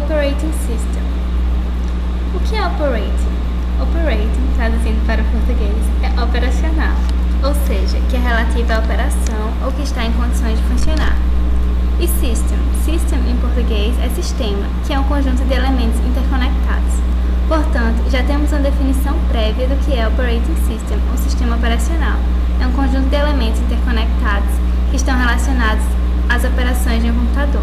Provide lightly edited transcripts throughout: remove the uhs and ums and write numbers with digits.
Operating System. O que é Operating? Operating, traduzindo para o português, é operacional, ou seja, que é relativa à operação ou que está em condições de funcionar. E System em português é sistema, que é um conjunto de elementos interconectados. Portanto, já temos uma definição prévia do que é Operating System, ou sistema operacional. É um conjunto de elementos interconectados que estão relacionados às operações de um computador.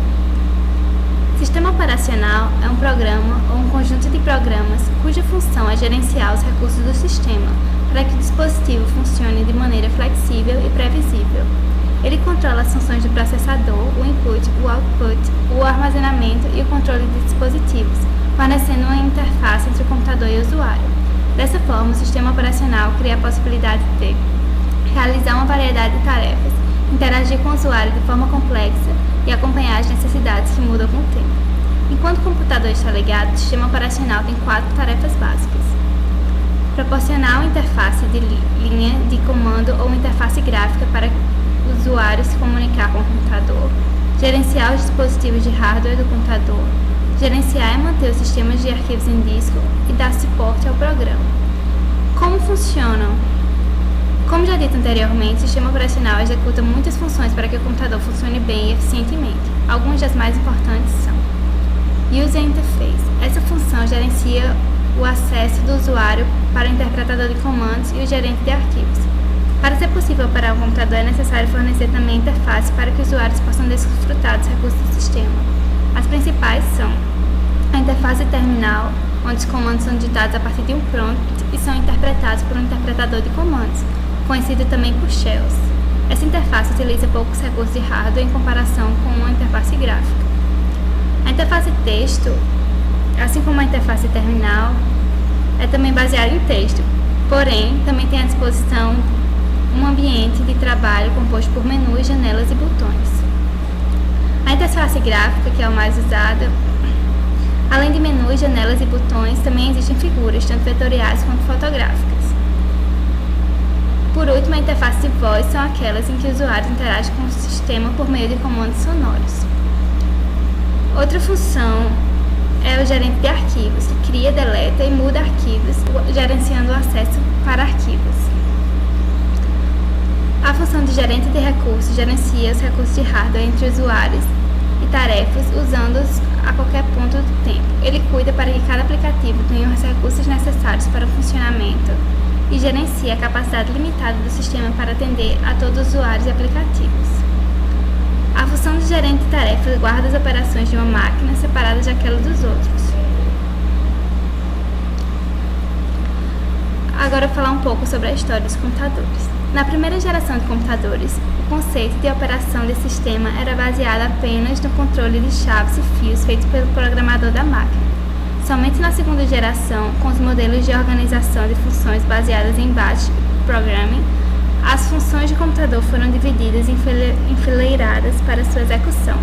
Sistema operacional é um programa ou um conjunto de programas cuja função é gerenciar os recursos do sistema para que o dispositivo funcione de maneira flexível e previsível. Ele controla as funções do processador, o input, o output, o armazenamento e o controle de dispositivos, fornecendo uma interface entre o computador e o usuário. Dessa forma, o sistema operacional cria a possibilidade de realizar uma variedade de tarefas, interagir com o usuário de forma complexa e acompanhar as necessidades que mudam com o tempo. Enquanto o computador está ligado, o sistema operacional tem 4 tarefas básicas: proporcionar uma interface de linha de comando ou uma interface gráfica para o usuário se comunicar com o computador, gerenciar os dispositivos de hardware do computador, gerenciar e manter os sistemas de arquivos em disco e dar suporte ao programa. Como funcionam? Como já dito anteriormente, o sistema operacional executa muitas funções para que o computador funcione bem e eficientemente. Algumas das mais importantes são: User Interface. Essa função gerencia o acesso do usuário para o interpretador de comandos e o gerente de arquivos. Para ser possível operar um computador, é necessário fornecer também interface para que os usuários possam desfrutar dos recursos do sistema. As principais são a interface terminal, onde os comandos são digitados a partir de um prompt e são interpretados por um interpretador de comandos, conhecido também por shells. Essa interface utiliza poucos recursos de hardware em comparação com uma interface gráfica. A interface texto, assim como a interface terminal, é também baseada em texto, porém também tem à disposição um ambiente de trabalho composto por menus, janelas e botões. A interface gráfica, que é o mais usado, além de menus, janelas e botões, também existem figuras, tanto vetoriais quanto fotográficas. Por último, a interface de voz são aquelas em que o usuário interage com o sistema por meio de comandos sonoros. Outra função é o gerente de arquivos, que cria, deleta e muda arquivos, gerenciando o acesso para arquivos. A função de gerente de recursos gerencia os recursos de hardware entre usuários e tarefas, usando-os a qualquer ponto do tempo. Ele cuida para que cada aplicativo tenha os recursos necessários para o funcionamento e gerencia a capacidade limitada do sistema para atender a todos os usuários e aplicativos. A função de gerente de tarefas guarda as operações de uma máquina separadas daquelas dos outros. Agora eu vou falar um pouco sobre a história dos computadores. Na primeira geração de computadores, o conceito de operação desse sistema era baseado apenas no controle de chaves e fios feito pelo programador da máquina. Somente na segunda geração, com os modelos de organização de funções baseadas em batch programming, as funções de computador foram divididas e enfileiradas para sua execução.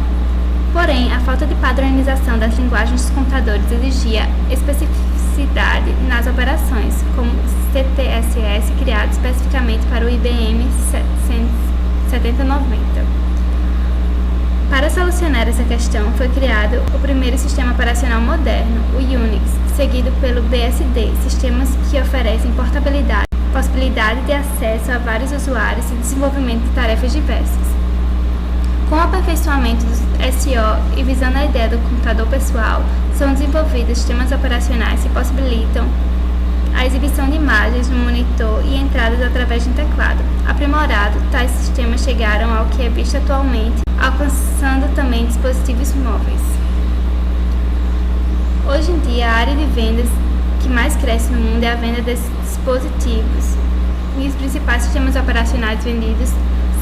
Porém, a falta de padronização das linguagens dos computadores exigia especificidade nas operações, como CTSS, criado especificamente para o IBM 7090. Para solucionar essa questão, foi criado o primeiro sistema operacional moderno, o Unix, seguido pelo BSD, sistemas que oferecem portabilidade, possibilidade de acesso a vários usuários e desenvolvimento de tarefas diversas. Com o aperfeiçoamento do SO e visando a ideia do computador pessoal, são desenvolvidos sistemas operacionais que possibilitam a exibição de imagens no monitor e entradas através de um teclado. Aprimorado, tais sistemas chegaram ao que é visto atualmente, alcançando também dispositivos móveis. Hoje em dia, a área de vendas que mais cresce no mundo é a venda de dispositivos, e os principais sistemas operacionais vendidos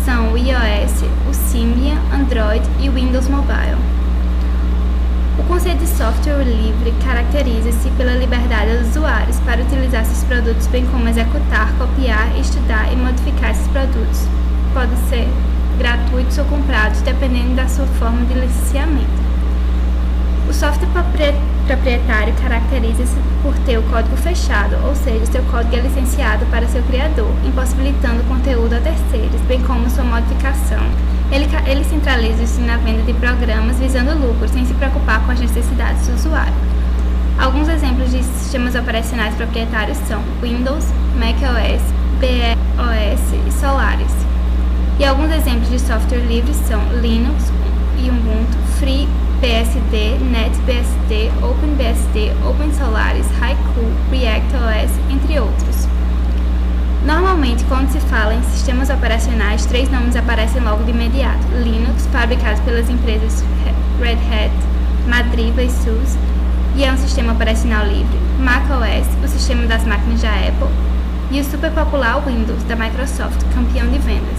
são o iOS, o Symbian, Android e o Windows Mobile. O conceito de software livre caracteriza-se pela liberdade dos usuários para utilizar seus produtos, bem como executar, copiar, estudar e modificar esses produtos. Podem ser gratuitos ou comprados, dependendo da sua forma de licenciamento. O software proprietário caracteriza-se por ter o código fechado, ou seja, seu código é licenciado para seu criador, impossibilitando conteúdo a terceiros, bem como sua modificação. Ele centraliza-se na venda de programas visando lucro, sem se preocupar com as necessidades necessidades do usuário. Alguns exemplos de sistemas operacionais proprietários são Windows, macOS, BeOS e Solaris. E alguns exemplos de software livre são Linux e Ubuntu, FreeBSD, NetBSD, OpenBSD, OpenSolaris, Haiku, ReactOS, entre outros. Normalmente, quando se fala em sistemas operacionais, 3 nomes aparecem logo de imediato: Linux, fabricado pelas empresas Red Hat, Madriva e SUSE, e é um sistema operacional livre; macOS, o sistema das máquinas da Apple; e o super popular Windows, da Microsoft, campeão de vendas.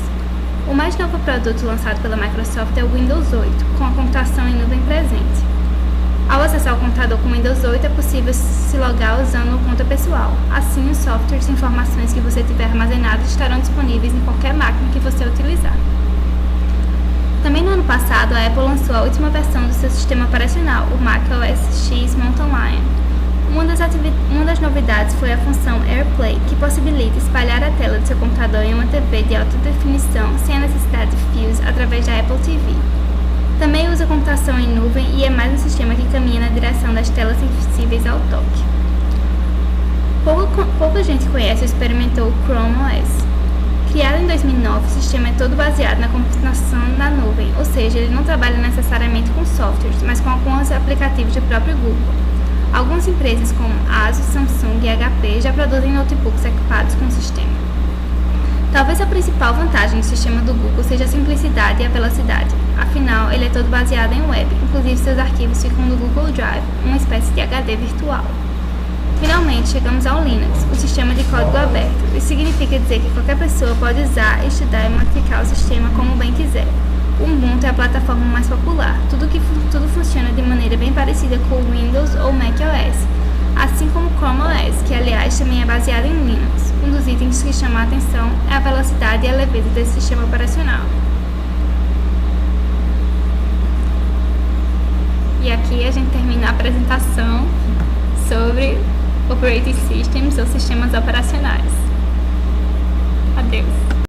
O mais novo produto lançado pela Microsoft é o Windows 8, com a computação em nuvem presente. Ao acessar o computador com Windows 8, é possível se logar usando uma conta pessoal. Assim, os softwares e informações que você tiver armazenados estarão disponíveis em qualquer máquina que você utilizar. Também no ano passado, a Apple lançou a última versão do seu sistema operacional, o Mac OS X Mountain Lion. Uma das novidades foi a função AirPlay, que possibilita espalhar a tela do seu computador em uma TV de alta definição sem a necessidade de fios através da Apple TV. Também usa computação em nuvem e é mais um sistema que caminha na direção das telas sensíveis ao toque. Pouca gente conhece ou experimentou o Chrome OS. Criado em 2009, o sistema é todo baseado na computação na nuvem, ou seja, ele não trabalha necessariamente com softwares, mas com alguns aplicativos do próprio Google. Algumas empresas como Asus, Samsung e HP já produzem notebooks equipados com o sistema. Talvez a principal vantagem do sistema do Google seja a simplicidade e a velocidade. Afinal, ele é todo baseado em web, inclusive seus arquivos ficam no Google Drive, uma espécie de HD virtual. Finalmente, chegamos ao Linux, o sistema de código aberto. Isso significa dizer que qualquer pessoa pode usar, estudar e modificar o sistema como bem quiser. O Ubuntu é a plataforma mais popular. Tudo funciona de maneira bem parecida com o Windows ou macOS, assim como o Chrome OS, que aliás também é baseado em Linux. Um dos itens que chama a atenção é a velocidade e a leveza desse sistema operacional. E aqui a gente termina a apresentação sobre Operating Systems ou sistemas operacionais. Adeus!